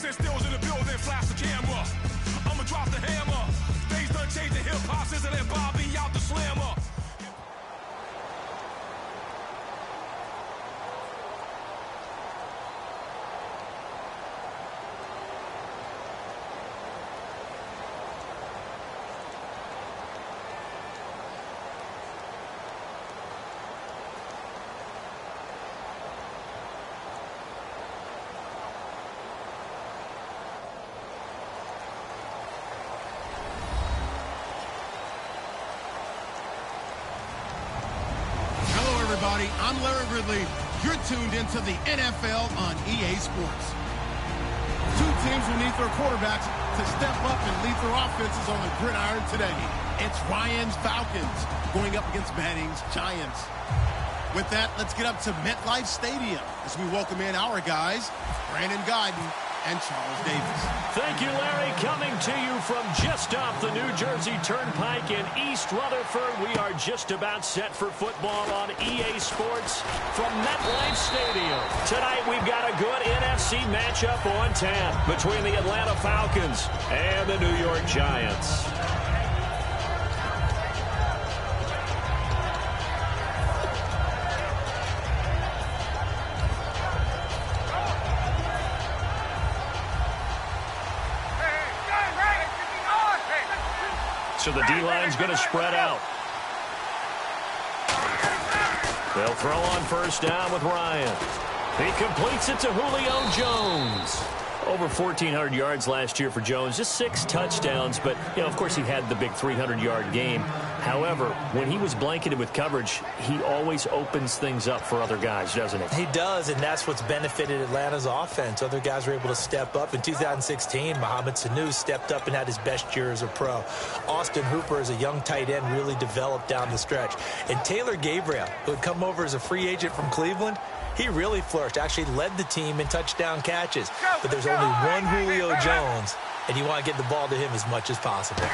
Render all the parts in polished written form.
Sit stills in the building, flash the camera. I'ma drop the hammer. Things done changing hip-hop since I let Bobby out the slammer. I'm Larry Ridley. You're tuned into the NFL on EA Sports. Two teams will need their quarterbacks to step up and lead their offenses on the gridiron today. It's Ryan's Falcons going up against Manning's Giants. With that, let's get up to MetLife Stadium as we welcome in our guys, Brandon Guyton and Charles Davis. Thank you, Larry. Coming to you from just off the New Jersey Turnpike in East Rutherford. We are just about set for football on EA Sports from MetLife Stadium. Tonight we've got a good NFC matchup on tap between the Atlanta Falcons and the New York Giants. So the D-line's going to spread out. They'll throw on first down with Ryan. He completes it to Julio Jones. Over 1,400 yards last year for Jones. Just 6 touchdowns, but, you know, of course he had the big 300-yard game. However, when he was blanketed with coverage, he always opens things up for other guys, doesn't he? He does, and that's what's benefited Atlanta's offense. Other guys were able to step up. In 2016, Mohamed Sanu stepped up and had his best year as a pro. Austin Hooper, as a young tight end, really developed down the stretch. And Taylor Gabriel, who had come over as a free agent from Cleveland, he really flourished, actually led the team in touchdown catches. But there's only one Julio Jones, and you want to get the ball to him as much as possible.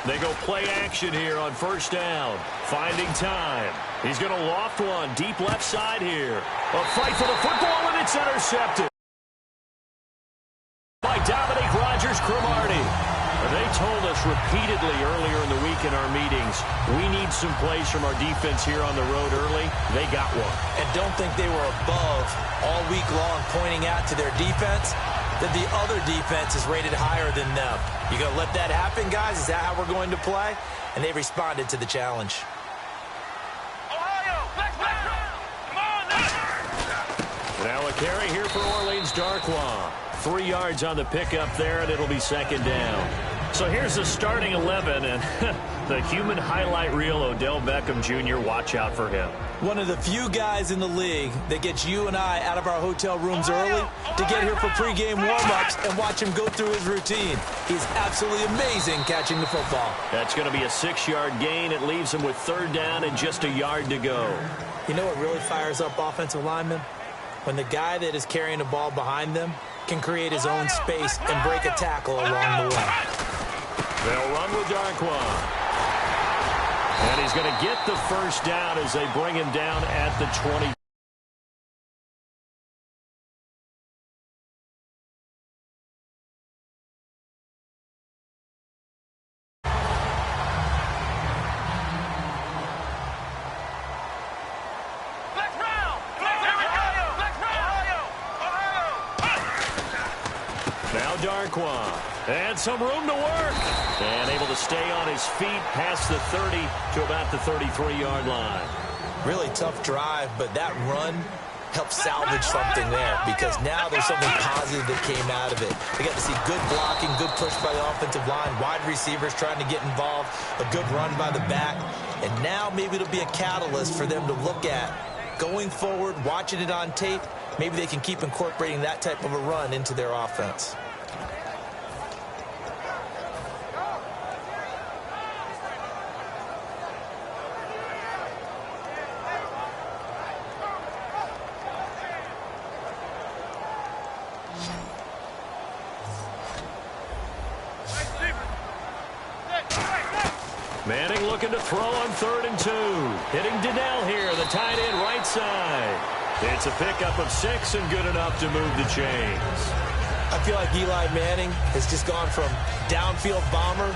They go play action here on first down. Finding time. He's going to loft one deep left side here. A fight for the football, and it's intercepted by Dominique Rodgers-Cromartie. They told us repeatedly earlier in the week in our meetings, we need some plays from our defense here on the road early. They got one. And don't think they were above all week long pointing out to their defense that the other defense is rated higher than them. You going to let that happen, guys? Is that how we're going to play? And they responded to the challenge. Ohio, come on now. Now a carry here for Orleans Darkwa. 3 yards on the pickup there, and it'll be second down. So here's the starting 11, and the human highlight reel, Odell Beckham Jr., watch out for him. One of the few guys in the league that gets you and I out of our hotel rooms early to get here for pregame warm-ups and watch him go through his routine. He's absolutely amazing catching the football. That's going to be a 6-yard gain. It leaves him with third down and just a yard to go. You know what really fires up offensive linemen? When the guy that is carrying the ball behind them can create his own space and break a tackle along the way. They'll run with Darkwa. And he's going to get the first down as they bring him down at the 20. Now Darkwa. And some room to work. And able to stay on his feet past the 30 to about the 33-yard line. Really tough drive, but that run helped salvage something there because now there's something positive that came out of it. They got to see good blocking, good push by the offensive line, wide receivers trying to get involved, a good run by the back. And now maybe it'll be a catalyst for them to look at going forward, watching it on tape. Maybe they can keep incorporating that type of a run into their offense. Manning looking to throw on 3rd and 2. Hitting Donnell here, the tight end right side. It's a pickup of 6 and good enough to move the chains. I feel like Eli Manning has just gone from downfield bomber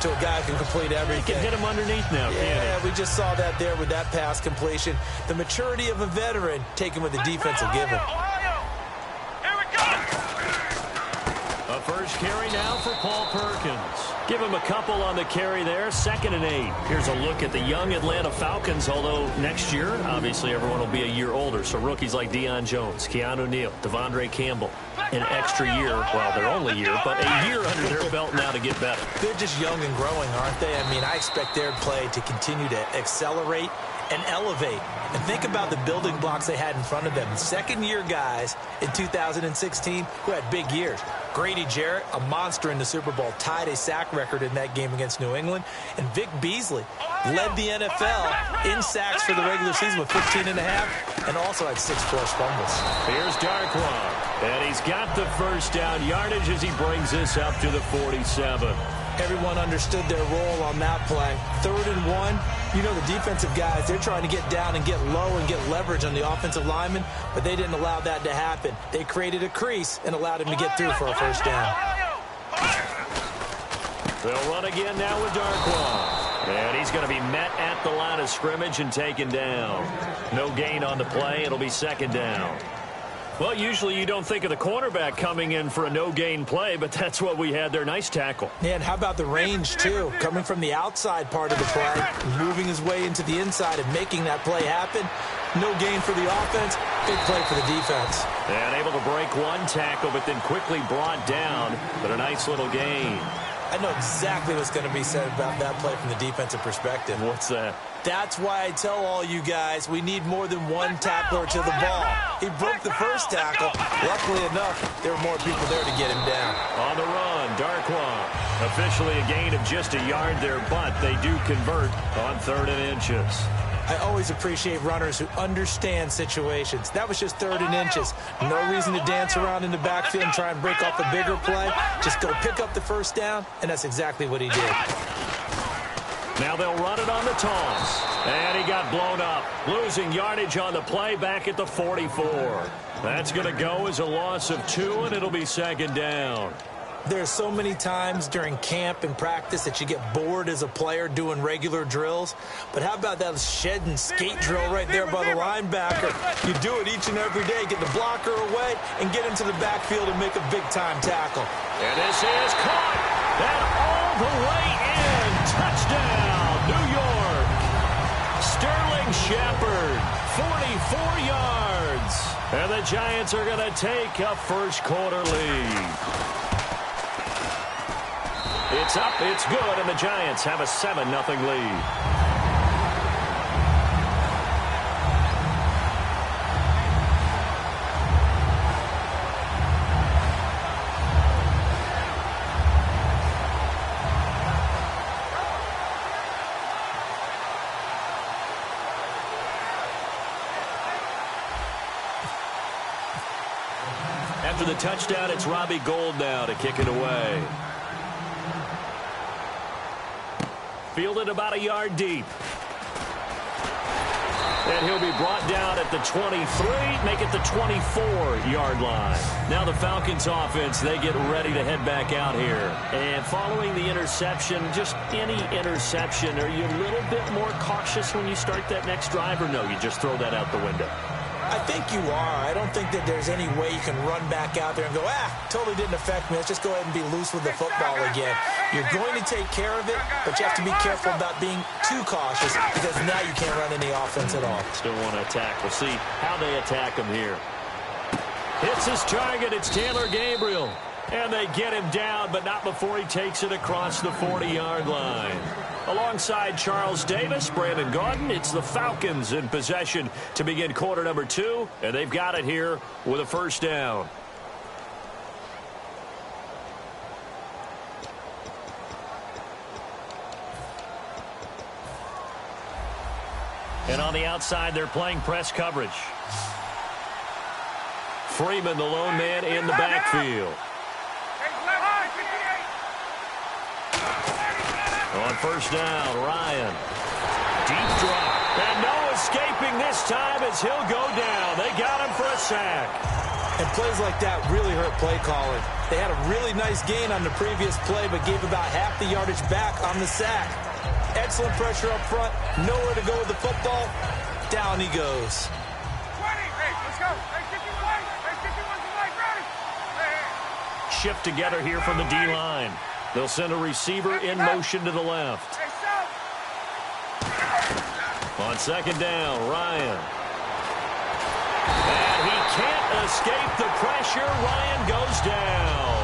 to a guy who can complete everything. He can hit him underneath now, yeah, we just saw that there with that pass completion. The maturity of a veteran taking what the defense will give him. A first carry now for Paul Perkins. Give him a couple on the carry there, 2nd and 8. Here's a look at the young Atlanta Falcons, although next year, obviously, everyone will be a year older. So rookies like Deion Jones, Keanu Neal, Devondre Campbell, an extra year, well, their only year, but a year under their belt now to get better. They're just young and growing, aren't they? I mean, I expect their play to continue to accelerate and elevate. And think about the building blocks they had in front of them. Second-year guys in 2016 who had big years. Grady Jarrett, a monster in the Super Bowl, tied a sack record in that game against New England. And Vic Beasley led the NFL in sacks for the regular season with 15.5 and also had 6 forced fumbles. Here's Darkwa, and he's got the first down yardage as he brings this up to the 47. Everyone understood their role on that play. 3rd and 1. You know, the defensive guys, they're trying to get down and get low and get leverage on the offensive lineman, but they didn't allow that to happen. They created a crease and allowed him to get through for a first down. They'll run again now with Darkwa. And he's going to be met at the line of scrimmage and taken down. No gain on the play. It'll be 2nd down. Well, usually you don't think of the cornerback coming in for a no-gain play, but that's what we had there. Nice tackle. Yeah, and how about the range, too? Coming from the outside part of the play, moving his way into the inside and making that play happen. No gain for the offense, big play for the defense. And able to break one tackle, but then quickly brought down, but a nice little gain. I know exactly what's going to be said about that play from the defensive perspective. What's that? That's why I tell all you guys we need more than one tackler to the ball. He broke the first tackle. Luckily enough, there were more people there to get him down. On the run, Darkwa. Officially a gain of just a yard there, but they do convert on 3rd and inches. I always appreciate runners who understand situations. That was just 3rd and inches. No reason to dance around in the backfield and try and break off a bigger play. Just go pick up the first down, and that's exactly what he did. Now they'll run it on the toss. And he got blown up. Losing yardage on the play back at the 44. That's going to go as a loss of 2, and it'll be 2nd down. There's so many times during camp and practice that you get bored as a player doing regular drills. But how about that shed and skate drill right there by the linebacker? You do it each and every day. Get the blocker away and get into the backfield and make a big-time tackle. And this is caught. And all the way in. Touchdown, New York. Sterling Shepard, 44 yards. And the Giants are going to take a first-quarter lead. It's up, it's good, and the Giants have a 7-0 lead. After the touchdown, it's Robbie Gould now to kick it away. Fielded about a yard deep. And he'll be brought down at the 23, make it the 24-yard line. Now the Falcons offense, they get ready to head back out here. And following the interception, just any interception, are you a little bit more cautious when you start that next drive, or no, you just throw that out the window? I think you are. I don't think that there's any way you can run back out there and go, totally didn't affect me. Let's just go ahead and be loose with the football again. You're going to take care of it, but you have to be careful about being too cautious because now you can't run any offense at all. Still want to attack. We'll see how they attack him here. Hits his target. It's Taylor Gabriel. And they get him down, but not before he takes it across the 40-yard line. Alongside Charles Davis, Brandon Gaudin, it's the Falcons in possession to begin quarter number 2, and they've got it here with a first down. And on the outside, they're playing press coverage. Freeman, the lone man in the backfield. On first down, Ryan. Deep drop. And no escaping this time as he'll go down. They got him for a sack. And plays like that really hurt play calling. They had a really nice gain on the previous play, but gave about half the yardage back on the sack. Excellent pressure up front. Nowhere to go with the football. Down he goes. 20. Hey, let's go. Hey, 51. Hey, 51 tonight. Ready? Hey. Shift together here from the D-line. They'll send a receiver in motion to the left. Hey, stop. On second down, Ryan. And he can't escape the pressure. Ryan goes down.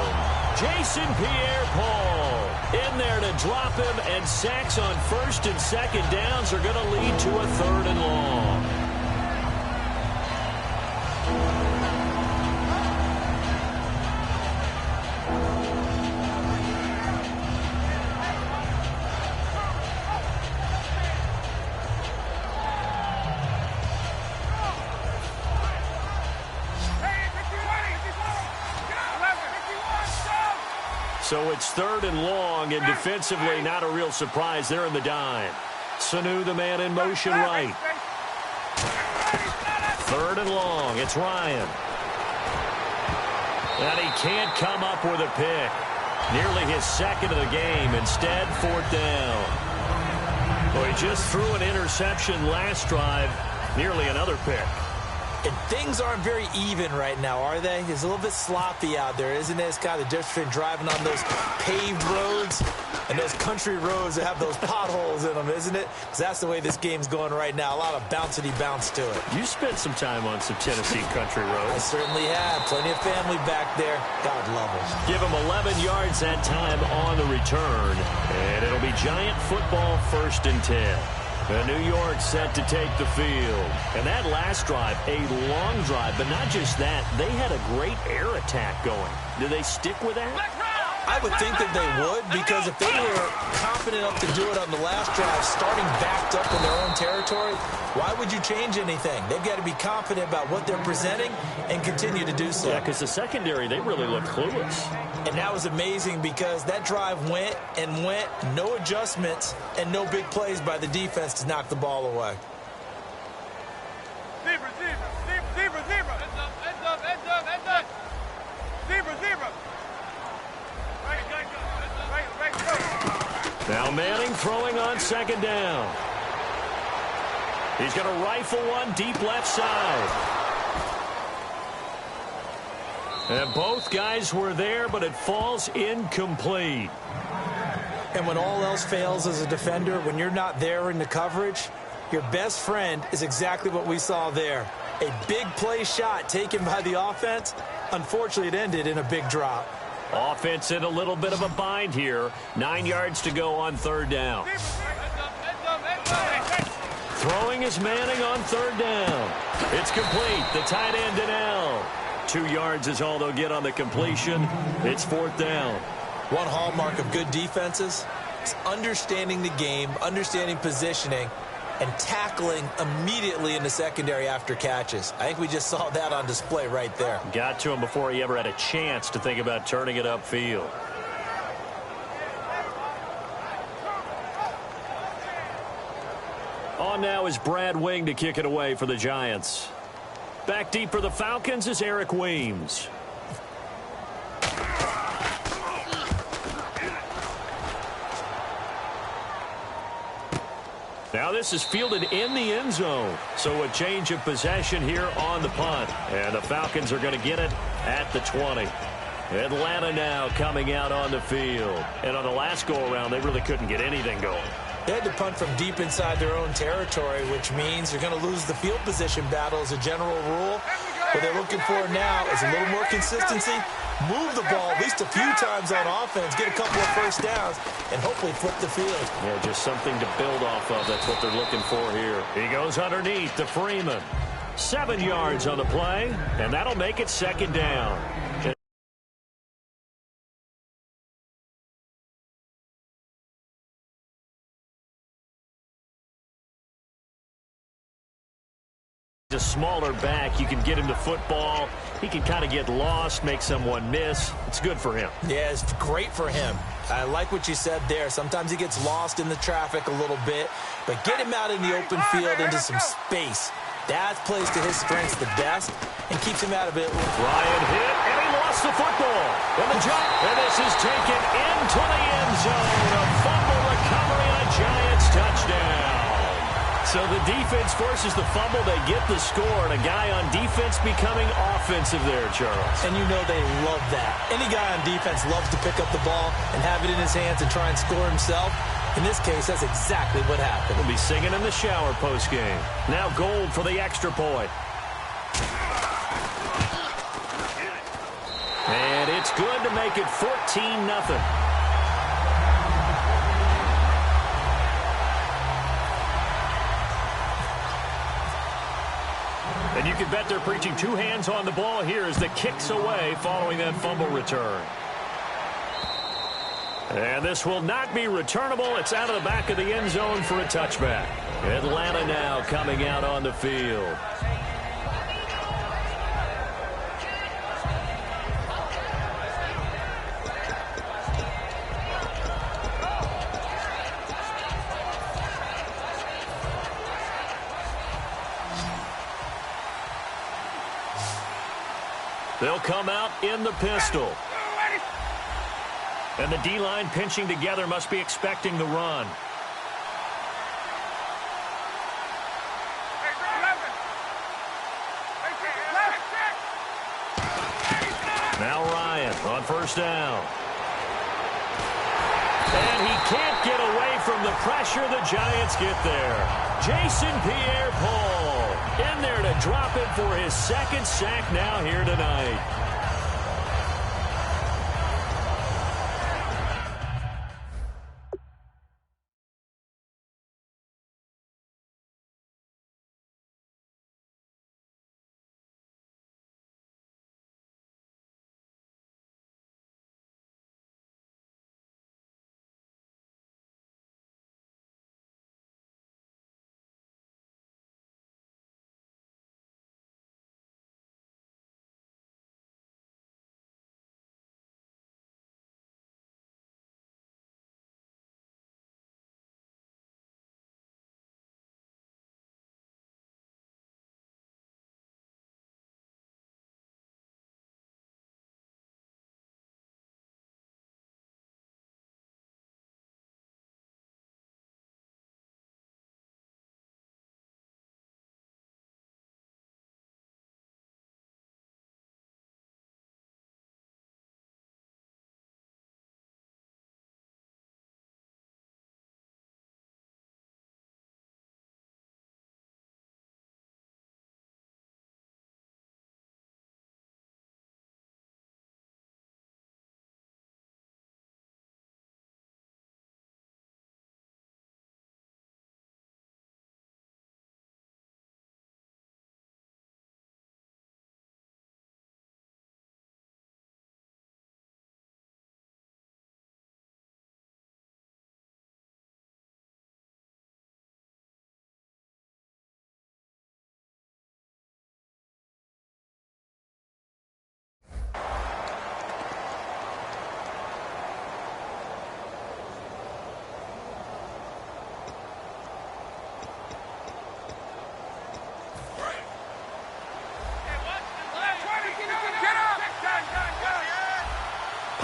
Jason Pierre-Paul in there to drop him, and sacks on first and second downs are going to lead to a third and long. So it's third and long, and defensively not a real surprise. They're in the dime. Sanu, the man in motion right. Third and long. It's Ryan. And he can't come up with a pick. Nearly his second of the game. Instead, fourth down. Well, he just threw an interception last drive. Nearly another pick. And things aren't very even right now, are they? It's a little bit sloppy out there, isn't it? It's kind of different between driving on those paved roads and those country roads that have those potholes in them, isn't it? Because that's the way this game's going right now. A lot of bouncy bounce to it. You spent some time on some Tennessee country roads. I certainly have. Plenty of family back there. God love them. Give him 11 yards that time on the return. And it'll be Giant football, 1st and 10. New York set to take the field. And that last drive, a long drive, but not just that. They had a great air attack going. Do they stick with that? I would think that they would, because if they were confident enough to do it on the last drive, starting backed up in their own territory, why would you change anything? They've got to be confident about what they're presenting and continue to do so. Yeah, because the secondary, they really looked clueless. And that was amazing, because that drive went and went, no adjustments, and no big plays by the defense to knock the ball away. Zebra, zebra, zebra, zebra, zebra. Heads up, heads up, heads up, heads up. Zebra, zebra. Now Manning throwing on second down. He's going to rifle one deep left side. And both guys were there, but it falls incomplete. And when all else fails as a defender, when you're not there in the coverage, your best friend is exactly what we saw there. A big play shot taken by the offense. Unfortunately, it ended in a big drop. Offense in a little bit of a bind here. 9 yards to go on third down. Throwing is Manning on third down. It's complete. The tight end Donnell. 2 yards is all they'll get on the completion. It's fourth down. One hallmark of good defenses is understanding the game, understanding positioning, and tackling immediately in the secondary after catches. I think we just saw that on display right there. Got to him before he ever had a chance to think about turning it upfield. On now is Brad Wing to kick it away for the Giants. Back deep for the Falcons is Eric Weems. Now this is fielded in the end zone. So a change of possession here on the punt. And the Falcons are going to get it at the 20. Atlanta now coming out on the field. And on the last go-around, they really couldn't get anything going. They had to punt from deep inside their own territory, which means you're going to lose the field position battle as a general rule. What they're looking for now is a little more consistency, move the ball at least a few times on offense, get a couple of first downs, and hopefully flip the field. Yeah, just something to build off of. That's what they're looking for here. He goes underneath to Freeman. 7 yards on the play, and that'll make it second down. A smaller back, you can get him the football. He can kind of get lost, make someone miss. It's good for him. Yeah, it's great for him. I like what you said there. Sometimes he gets lost in the traffic a little bit, but get him out in the open field into some space. That plays to his strengths the best and keeps him out of it. Ryan hit, and he lost the football. And this is taken into the end zone. A fumble recovery and a Giants touchdown. So the defense forces the fumble. They get the score, and a guy on defense becoming offensive there, Charles. And you know they love that. Any guy on defense loves to pick up the ball and have it in his hands and try and score himself. In this case, that's exactly what happened. We'll be singing in the shower postgame. Now Gold for the extra point. And it's good to make it 14-0. And you can bet they're preaching two hands on the ball here as the kick's away following that fumble return. And this will not be returnable. It's out of the back of the end zone for a touchback. Atlanta now coming out on the field. They'll come out in the pistol. And the D-line pinching together must be expecting the run. Now Ryan on first down. And he can't get away from the pressure. The Giants get there. Jason Pierre-Paul in there to drop it for his second sack now here tonight.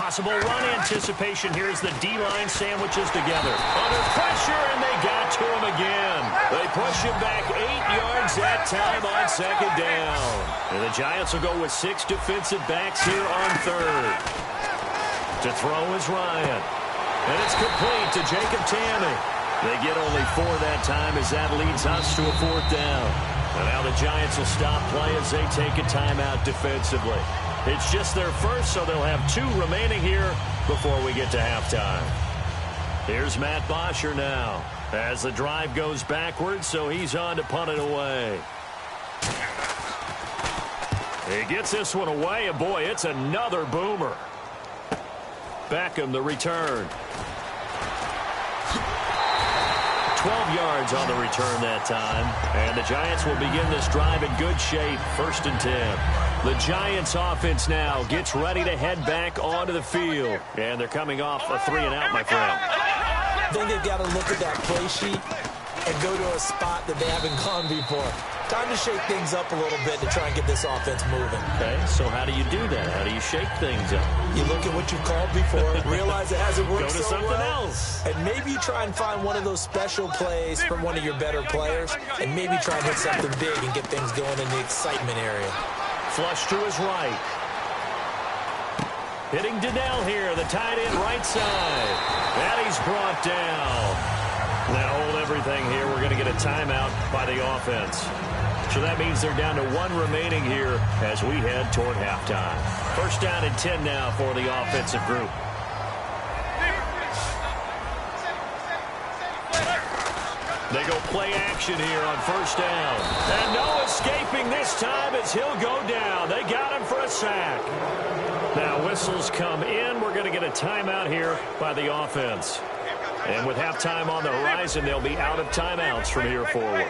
Possible run anticipation. Here's the D-line sandwiches together. Under pressure, and they got to him again. They push him back 8 yards that time on second down. And the Giants will go with 6 defensive backs here on third. To throw is Ryan. And it's complete to Jacob Tamme. They get only 4 that time as that leads us to a 4th down. And now the Giants will stop play as they take a timeout defensively. It's just their first, so they'll have 2 remaining here before we get to halftime. Here's Matt Bosher now as the drive goes backwards, so he's on to punt it away. He gets this one away, and boy, it's another boomer. Beckham the return. 12 yards on the return that time. And the Giants will begin this drive in good shape, 1st and 10. The Giants offense now gets ready to head back onto the field. And they're coming off a 3-and-out, my friend. Then they've got to look at that play sheet and go to a spot that they haven't gone before. Time to shake things up a little bit to try and get this offense moving. Okay, so how do you do that? How do you shake things up? You look at what you've called before, realize it hasn't worked Go to so something well, else. and maybe you try and find one of those special plays from one of your better players, and maybe try and hit something big and get things going in the excitement area. Flush to his right. Hitting Donnell here, the tight end right side. And he's brought down. Now hold everything here. We're going to get a timeout by the offense. So that means they're down to 1 remaining here as we head toward halftime. First down and 10 now for the offensive group. They go play action here on first down. And no escaping this time as he'll go down. They got him for a sack. Now whistles come in. We're going to get a timeout here by the offense. And with halftime on the horizon, they'll be out of timeouts from here forward.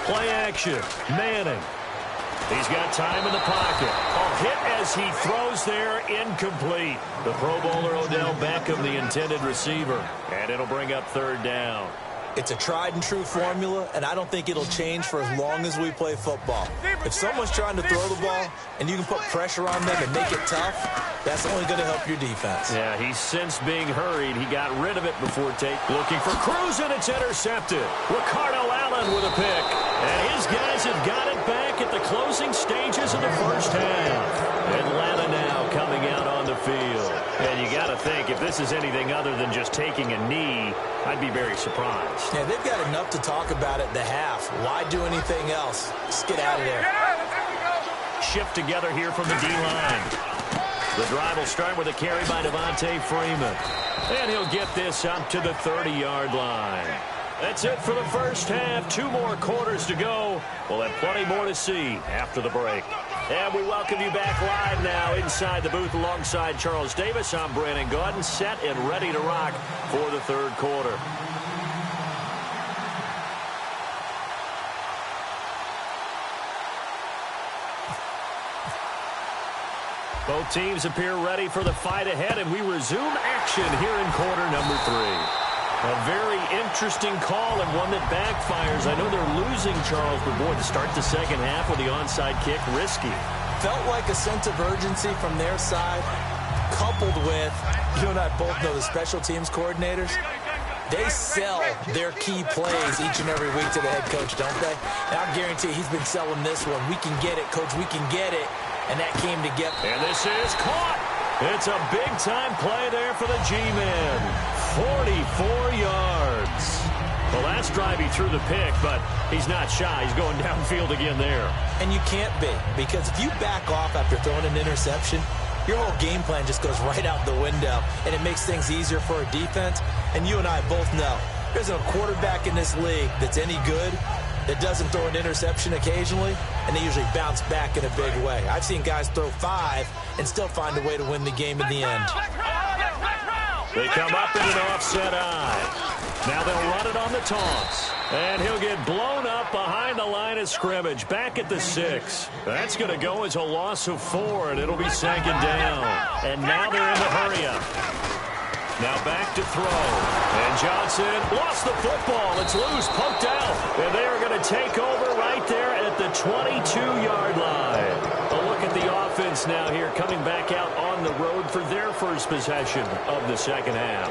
Play action. Manning. He's got time in the pocket. A hit as he throws there, incomplete. The Pro Bowler Odell Beckham, the intended receiver. And it'll bring up third down. It's a tried-and-true formula, and I don't think it'll change for as long as we play football. If someone's trying to throw the ball and you can put pressure on them and make it tough, that's only going to help your defense. Yeah, he's since being hurried. He got rid of it before looking for Cruz, and it's intercepted. Ricardo Allen with a pick. And his guys have got it back at the closing stages of the first half. Atlanta now coming out on the field. And you got to think, if this is anything other than just taking a knee, I'd be very surprised. Yeah, they've got enough to talk about at the half. Why do anything else? Just get out of there. Shift together here from the D-line. The drive will start with a carry by Devontae Freeman. And he'll get this up to the 30-yard line. That's it for the first half. 2 more quarters to go. We'll have plenty more to see after the break. And we welcome you back live now inside the booth alongside Charles Davis. I'm Brandon Gaudin, set and ready to rock for the third quarter. Both teams appear ready for the fight ahead, and we resume action here in quarter number 3. A very interesting call and one that backfires. I know they're losing, Charles, but boy, to start the second half with the onside kick, risky. Felt like a sense of urgency from their side, coupled with, you and I both know the special teams coordinators, they sell their key plays each and every week to the head coach, don't they? And I guarantee he's been selling this one. We can get it, coach, we can get it. And that came together. And this is caught. It's a big-time play there for the G-Man. 44 yards. Well, last drive he threw the pick, but he's not shy. He's going downfield again there. And you can't be, because if you back off after throwing an interception, your whole game plan just goes right out the window, and it makes things easier for a defense. And you and I both know there's a quarterback in this league that's any good that doesn't throw an interception occasionally, and they usually bounce back in a big way. I've seen guys throw 5 and still find a way to win the game in the end. They come up in an offset eye. Now they'll run it on the taunts. And he'll get blown up behind the line of scrimmage, back at the 6. That's going to go as a loss of 4, and it'll be second down. And now they're in the hurry-up. Now back to throw. And Johnson lost the football. It's loose, poked out. And they are going to take over right there at the 22-yard line. A look at the offense now here, coming back out on the road for their first possession of the second half.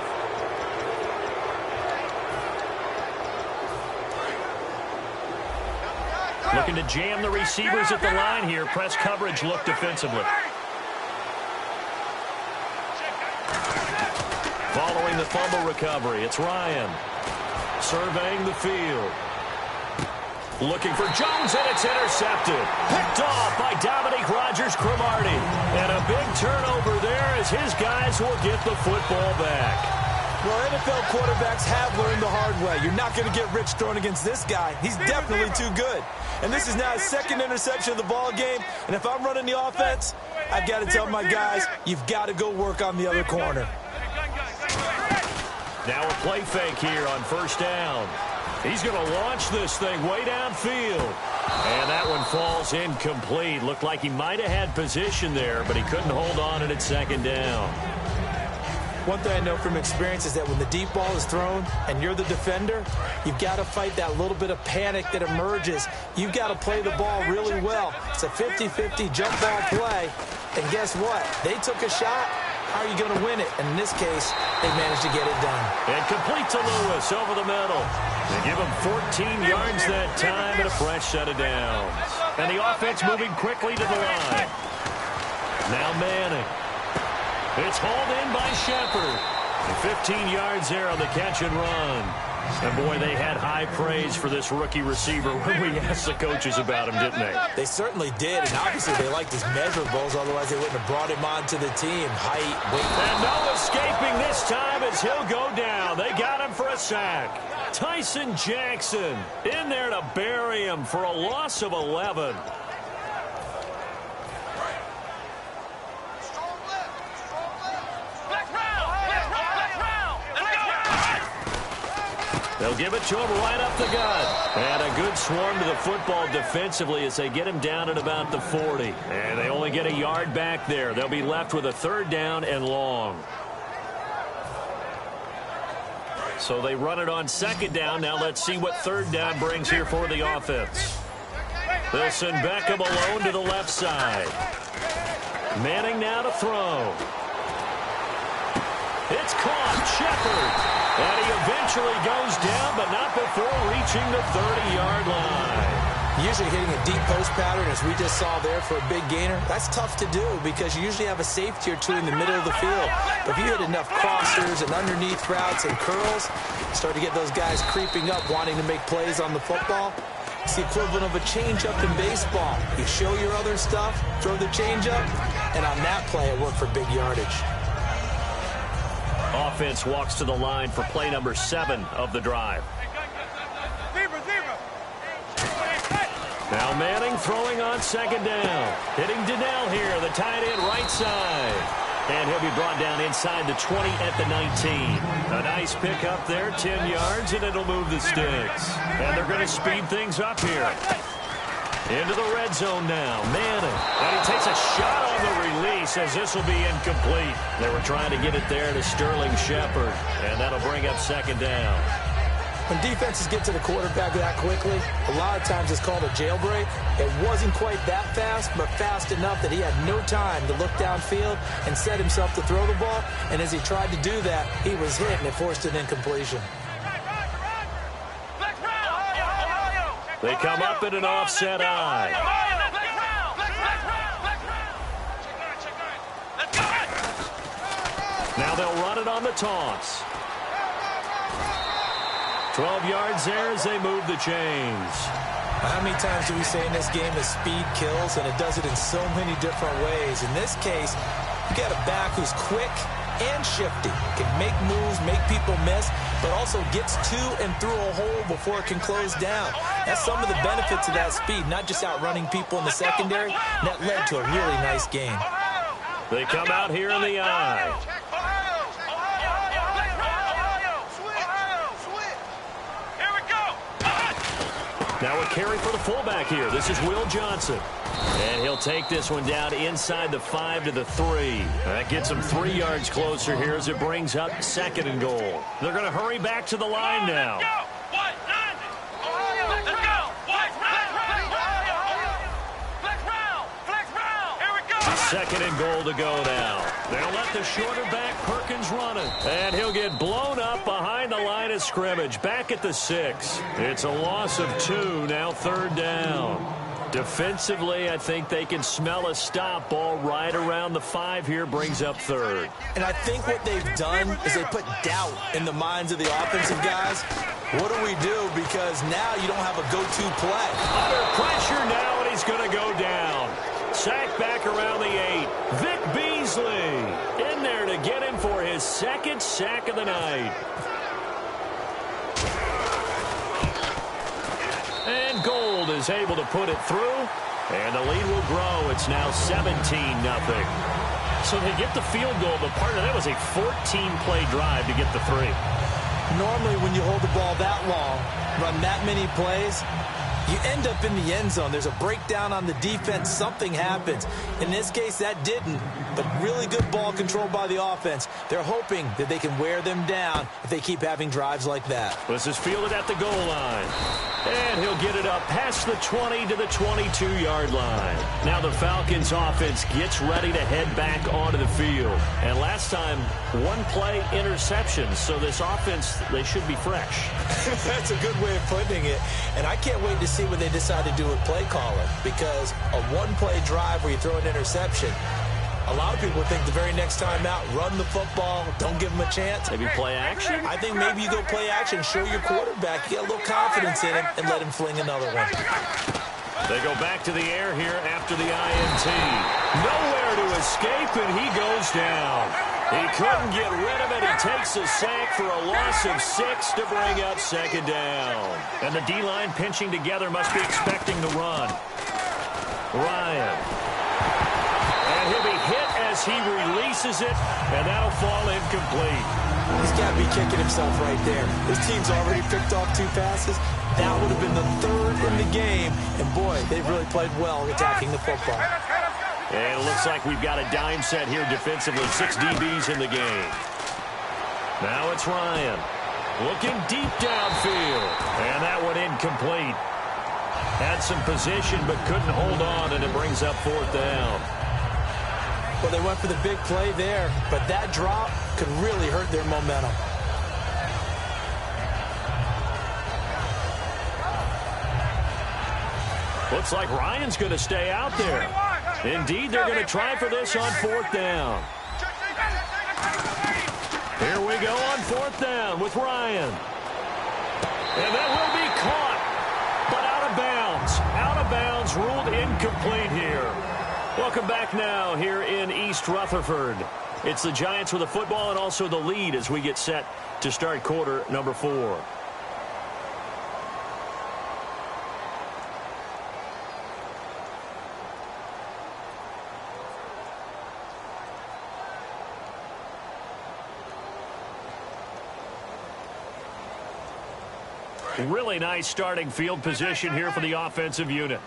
Looking to jam the receivers at the line here. Press coverage look defensively. Following the fumble recovery, it's Ryan. Surveying the field. Looking for Jones, and it's intercepted. Picked off by Dominique Rodgers-Cromartie. And a big turnover there as his guys will get the football back. Well, NFL quarterbacks have learned the hard way. You're not going to get rich throwing against this guy. He's definitely too good. And this is now his second interception of the ball game. And if I'm running the offense, I've got to tell my guys, you've got to go work on the other corner. Now a play fake here on first down. He's going to launch this thing way downfield. And that one falls incomplete. Looked like he might have had position there, but he couldn't hold on, and it's second down. One thing I know from experience is that when the deep ball is thrown and you're the defender, you've got to fight that little bit of panic that emerges. You've got to play the ball really well. It's a 50-50 jump ball play. And guess what? They took a shot. How are you going to win it? And in this case, they managed to get it done. And complete to Lewis over the middle. They give him 14 yards that time and a fresh set of downs. And the offense moving quickly to the line. Now Manning. It's hauled in by Shepard. 15 yards there on the catch and run. And, boy, they had high praise for this rookie receiver when we asked the coaches about him, didn't they? They certainly did, and obviously they liked his measurables, otherwise they wouldn't have brought him onto the team. Height, weight. And no escaping this time as he'll go down. They got him for a sack. Tyson Jackson in there to bury him for a loss of 11. They'll give it to him right up the gut. And a good swarm to the football defensively as they get him down at about the 40. And they only get a yard back there. They'll be left with a third down and long. So they run it on second down. Now let's see what third down brings here for the offense. They'll send Beckham alone to the left side. Manning now to throw. It's caught. Shepard. And he eventually goes down, but not before reaching the 30-yard line. Usually hitting a deep post pattern, as we just saw there for a big gainer, that's tough to do because you usually have a safety or two in the middle of the field. But if you hit enough crossers and underneath routes and curls, start to get those guys creeping up, wanting to make plays on the football. It's the equivalent of a changeup in baseball. You show your other stuff, throw the changeup, and on that play, it worked for big yardage. Offense walks to the line for play number 7 of the drive. Now Manning throwing on second down. Hitting Donnell here, the tight end right side. And he'll be brought down inside the 20 at the 19. A nice pickup there, 10 yards, and it'll move the sticks. And they're going to speed things up here. Into the red zone now. Manning. And he takes a shot on the release as this will be incomplete. They were trying to get it there to Sterling Shepard. And that'll bring up second down. When defenses get to the quarterback that quickly, a lot of times it's called a jailbreak. It wasn't quite that fast, but fast enough that he had no time to look downfield and set himself to throw the ball. And as he tried to do that, he was hit and it forced an incompletion. They come up in an offset eye. Now they'll run it on the toss. 12 yards there as they move the chains. How many times do we say in this game that speed kills, and it does it in so many different ways? In this case, you got a back who's quick and shifty, can make moves, make people miss, but also gets to and through a hole before it can close down. That's some of the benefits of that speed, not just outrunning people in the secondary. And that led to a really nice gain. They come out here in the eye. Now a carry for the fullback here. This is Will Johnson. And he'll take this one down inside the 5 to the 3. That gets him 3 yards closer here as it brings up second and goal. They're going to hurry back to the line now. Second and goal to go now. They'll let the shorter back Perkins run it. And he'll get blown up behind the line of scrimmage. Back at the 6. It's a loss of 2. Now third down. Defensively, I think they can smell a stop. Ball right around the 5 here brings up third. And I think what they've done is they put doubt in the minds of the offensive guys. What do we do? Because now you don't have a go-to play. Under pressure now, and he's going to go down. Sack back around the 8. Vic Beasley in there to get him for his second sack of the night. And Gold is able to put it through. And the lead will grow. It's now 17-0. So they get the field goal, but part of that was a 14-play drive to get the 3. Normally when you hold the ball that long, run that many plays, You end up in the end zone. There's a breakdown on the defense. Something happens. In this case, that didn't. But really good ball control by the offense. They're hoping that they can wear them down if they keep having drives like that. This is fielded at the goal line. And he'll get it up past the 20 to the 22-yard line. Now the Falcons offense gets ready to head back onto the field. And last time, one play interception. So this offense, they should be fresh. That's a good way of putting it. And I can't wait to see what they decide to do with play calling. Because a one-play drive where you throw an interception, a lot of people think the very next time out, run the football, don't give them a chance. Maybe play action? I think maybe you go play action, show your quarterback, get a little confidence in him, and let him fling another one. They go back to the air here after the INT. Nowhere to escape, and he goes down. He couldn't get rid of it. He takes a sack for a loss of 6 to bring up second down. And the D-line pinching together must be expecting the run. Ryan. And he'll be hit as he releases it, and that'll fall incomplete. He's got to be kicking himself right there. His team's already picked off 2 passes. That would have been the 3rd in the game. And, boy, they've really played well attacking the football. And it looks like we've got a dime set here defensively. 6 DBs in the game. Now it's Ryan. Looking deep downfield. And that one incomplete. Had some position but couldn't hold on, and it brings up 4th down. Well, they went for the big play there, but that drop could really hurt their momentum. Looks like Ryan's going to stay out there. Indeed, they're going to try for this on 4th down. Here we go on 4th down with Ryan. And that will be caught, but out of bounds. Out of bounds, ruled incomplete here. Welcome back now here in East Rutherford. It's the Giants with the football and also the lead as we get set to start quarter number 4. Really nice starting field position here for the offensive unit.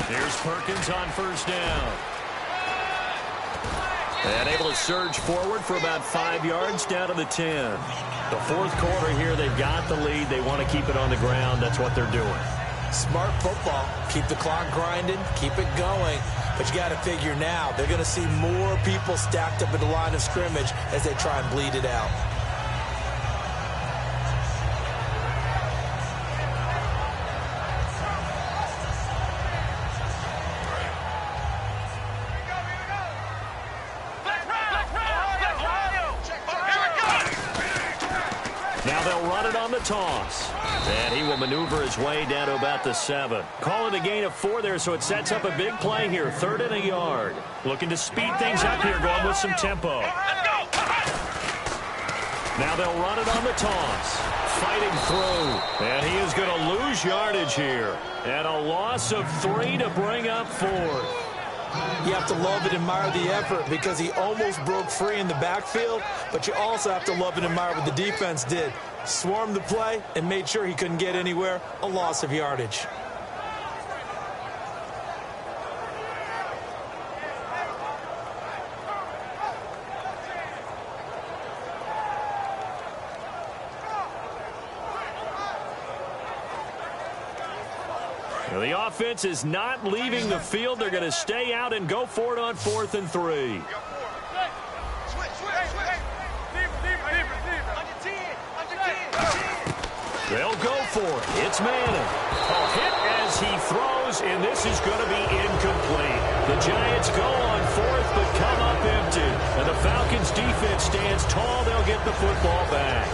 Here's Perkins on 1st down. And able to surge forward for about 5 yards down to the 10. The 4th quarter here, they've got the lead. They want to keep it on the ground. That's what they're doing. Smart football. Keep the clock grinding. Keep it going. But you got to figure now, they're going to see more people stacked up at the line of scrimmage as they try and bleed it out. Now they'll run it on the toss. And he will maneuver his way down to about the 7. Call it a gain of 4 there, so it sets up a big play here. 3rd and a yard. Looking to speed things up here, going with some tempo. Now they'll run it on the toss. Fighting through. And he is going to lose yardage here. And a loss of 3 to bring up 4th. You have to love and admire the effort because he almost broke free in the backfield, but you also have to love and admire what the defense did. Swarmed the play and made sure he couldn't get anywhere. A loss of yardage. The offense is not leaving the field. They're going to stay out and go for it on 4th and 3. They'll go for it. It's Manning. A hit as he throws, and this is going to be incomplete. The Giants go on 4th but come up empty. And the Falcons defense stands tall. They'll get the football back.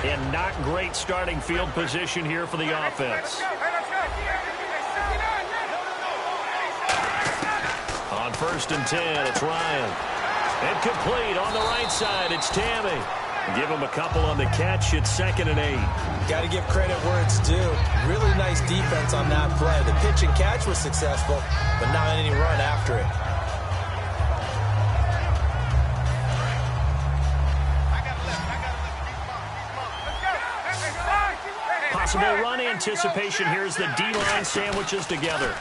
And not great starting field position here for the offense. On 1st and 10, it's Ryan. Incomplete on the right side, it's Tammy. Give him a couple on the catch. It's 2nd and 8. Got to give credit where it's due. Really nice defense on that play. The pitch and catch was successful, but not any run after it. Possible run anticipation. Here's the D-line sandwiches together.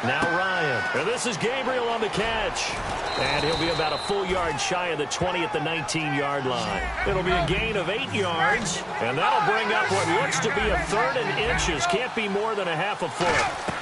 Now Ryan. And this is Gabriel on the catch. And he'll be about a full yard shy of the 20 at the 19-yard line. It'll be a gain of 8 yards. And that'll bring up what looks to be a 3rd and inches. Can't be more than a half a foot.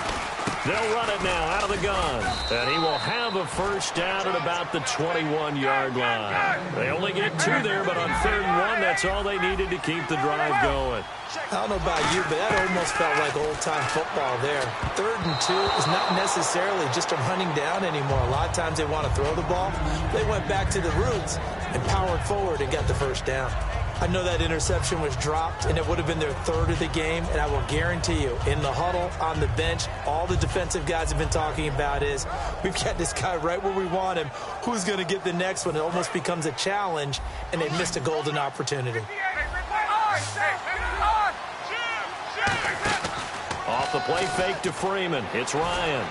They'll run it now out of the gun. And he will have a first down at about the 21-yard line. They only get 2 there, but on 3rd and 1, that's all they needed to keep the drive going. I don't know about you, but that almost felt like old-time football there. 3rd and 2 is not necessarily just a running down anymore. A lot of times they want to throw the ball. They went back to the roots and powered forward and got the first down. I know that interception was dropped, and it would have been their 3rd of the game, and I will guarantee you, in the huddle, on the bench, all the defensive guys have been talking about is, we've got this guy right where we want him. Who's going to get the next one? It almost becomes a challenge, and they missed a golden opportunity. Off the play fake to Freeman. It's Ryan.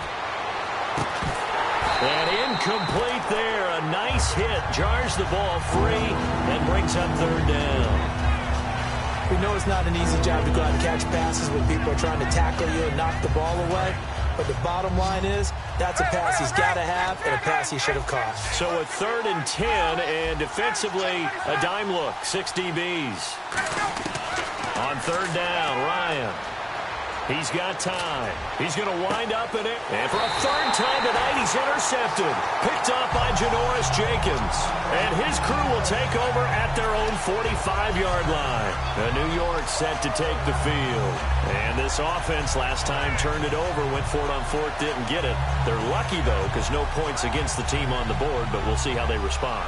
And incomplete there. A nice hit. Jars the ball free and brings up 3rd down. We know it's not an easy job to go out and catch passes when people are trying to tackle you and knock the ball away. But the bottom line is, that's a pass he's got to have and a pass he should have caught. So a 3rd and 10, and defensively, a dime look. 6 DBs. On 3rd down, Ryan. He's got time. He's going to wind up in it. And for a 3rd time tonight, he's intercepted. Picked up by Janoris Jenkins. And his crew will take over at their own 45-yard line. New York set to take the field. And this offense last time turned it over, went for it on 4th, didn't get it. They're lucky, though, because no points against the team on the board, but we'll see how they respond.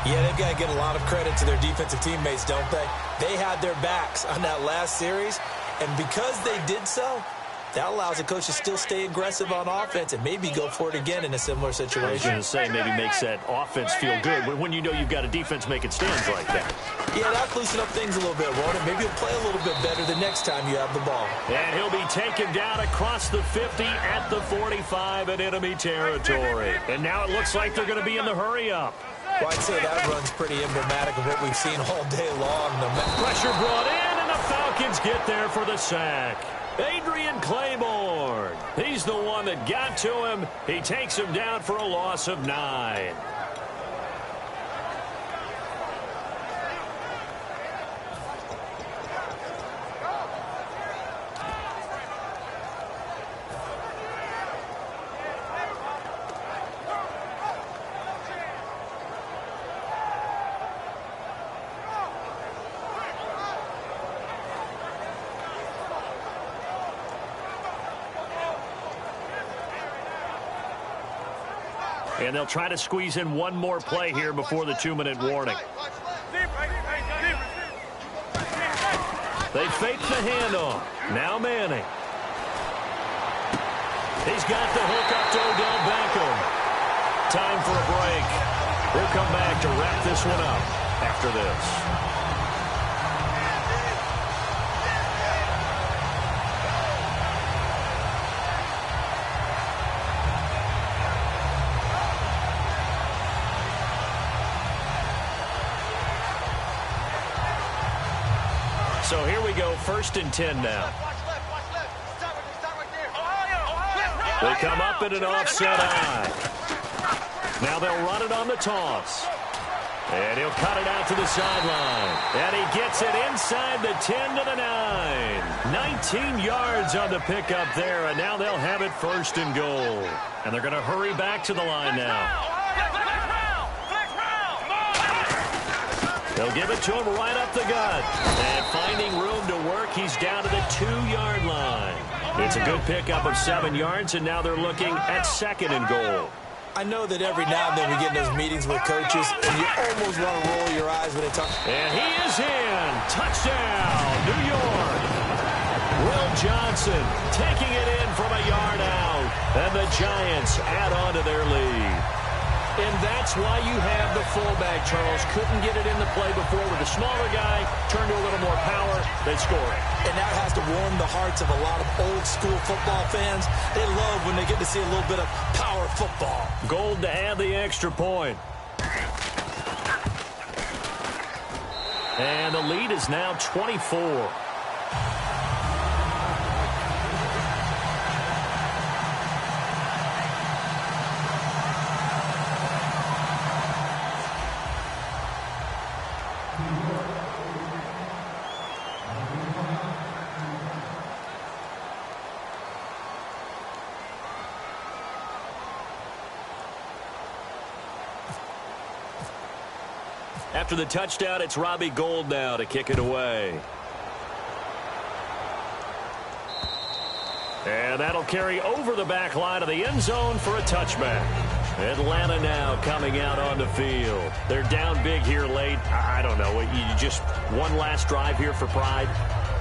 Yeah, they've got to get a lot of credit to their defensive teammates, don't they? They had their backs on that last series. And because they did so, that allows the coach to still stay aggressive on offense and maybe go for it again in a similar situation. I was going to say, maybe makes that offense feel good when you know you've got a defense making stands like that. Yeah, that'll loosen up things a little bit, won't it? Maybe you'll play a little bit better the next time you have the ball. And he'll be taken down across the 50 at the 45 in enemy territory. And now it looks like they're going to be in the hurry-up. Well, I'd say that run's pretty emblematic of what we've seen all day long. Pressure brought in, and the Falcons get there for the sack. Adrian Claiborne. He's the one that got to him. He takes him down for a loss of 9. And they'll try to squeeze in one more play here before the 2-minute warning. They fake the handoff. Now Manning. He's got the hook up to Odell Beckham. Time for a break. We'll come back to wrap this one up after this. So here we go, 1st and 10 now. They come up in an offset eye. Now they'll run it on the toss. And he'll cut it out to the sideline. And he gets it inside the 10 to the 9. 19 yards on the pickup there, and now they'll have it 1st and goal. And they're going to hurry back to the line now. They'll give it to him right up the gut. And finding room to work, he's down to the 2-yard line. It's a good pickup of 7 yards, and now they're looking at 2nd and goal. I know that every now and then we get in those meetings with coaches, and you almost want to roll your eyes when they talk. And he is in. Touchdown, New York. Will Johnson taking it in from a yard out. And the Giants add on to their lead. And that's why you have the fullback, Charles. Couldn't get it into play before with a smaller guy. Turned to a little more power. They score it. And that has to warm the hearts of a lot of old-school football fans. They love when they get to see a little bit of power football. Gold to add the extra point. And the lead is now 24. After the touchdown, it's Robbie Gould now to kick it away. And that'll carry over the back line of the end zone for a touchback. Atlanta now coming out on the field. They're down big here late. I don't know. You just one last drive here for pride?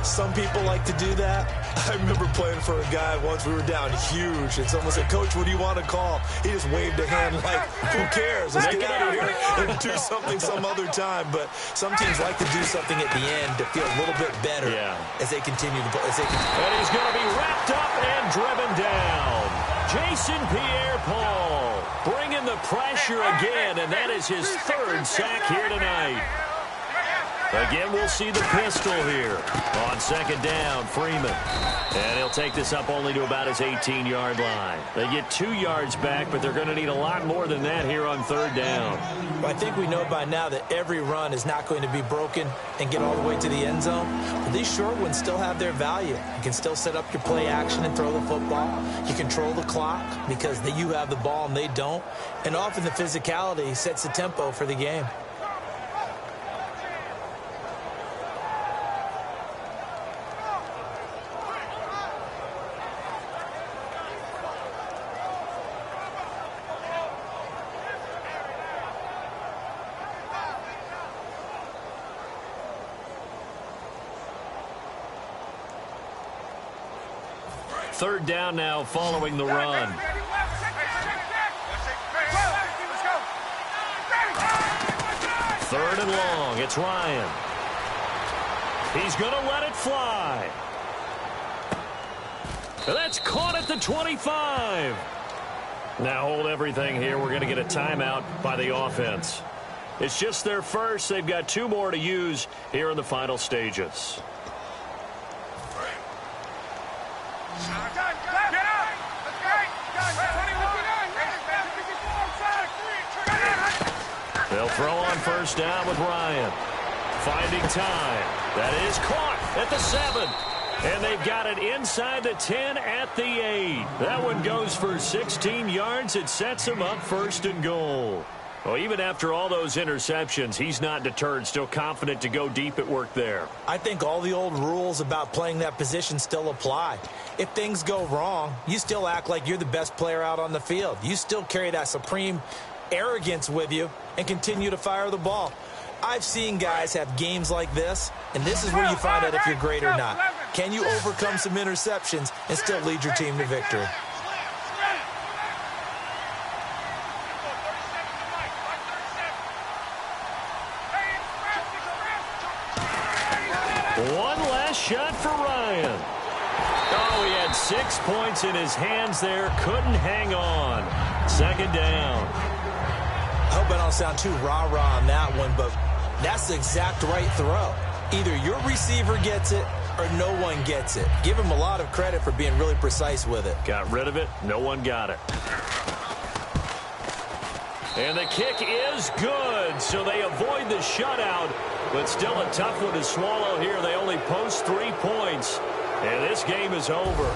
Some people like to do that. I remember playing for a guy once. We were down huge, and someone said, "Coach, what do you want to call?" He just waved a hand like, "Who cares? Let's get out of here and do something some other time." But some teams like to do something at the end to feel a little bit better as they continue to play. And he's going to be wrapped up and driven down. Jason Pierre-Paul bringing the pressure again, and that is his third sack here tonight. Again, we'll see the pistol here. On second down, Freeman. And he'll take this up only to about his 18-yard line. They get 2 yards back, but they're going to need a lot more than that here on third down. Well, I think we know by now that every run is not going to be broken and get all the way to the end zone. But these short ones still have their value. You can still set up your play action and throw the football. You control the clock because you have the ball and they don't. And often the physicality sets the tempo for the game. Third down now following the run. Third and long. It's Ryan. He's going to let it fly. And that's caught at the 25. Now hold everything here. We're going to get a timeout by the offense. It's just their first. They've got 2 more to use here in the final stages. They'll throw on first down with Ryan. Finding time. That is caught at the 7. And they've got it inside the 10 at the 8. That one goes for 16 yards. It sets him up first and goal. Well, even after all those interceptions, he's not deterred, still confident to go deep at work there. I think all the old rules about playing that position still apply. If things go wrong, you still act like you're the best player out on the field. You still carry that supreme arrogance with you and continue to fire the ball. I've seen guys have games like this, and this is where you find out if you're great or not. Can you overcome some interceptions and still lead your team to victory? One last shot for Ryan. Oh, he had 6 points in his hands there. Couldn't hang on. Second down. I hope I don't sound too rah-rah on that one, but that's the exact right throw. Either your receiver gets it or no one gets it. Give him a lot of credit for being really precise with it. Got rid of it. No one got it. And the kick is good, so they avoid the shutout, but still a tough one to swallow here. They only post 3 points, and this game is over.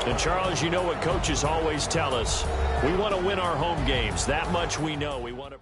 And, Charles, you know what coaches always tell us. We want to win our home games. That much we know. We want to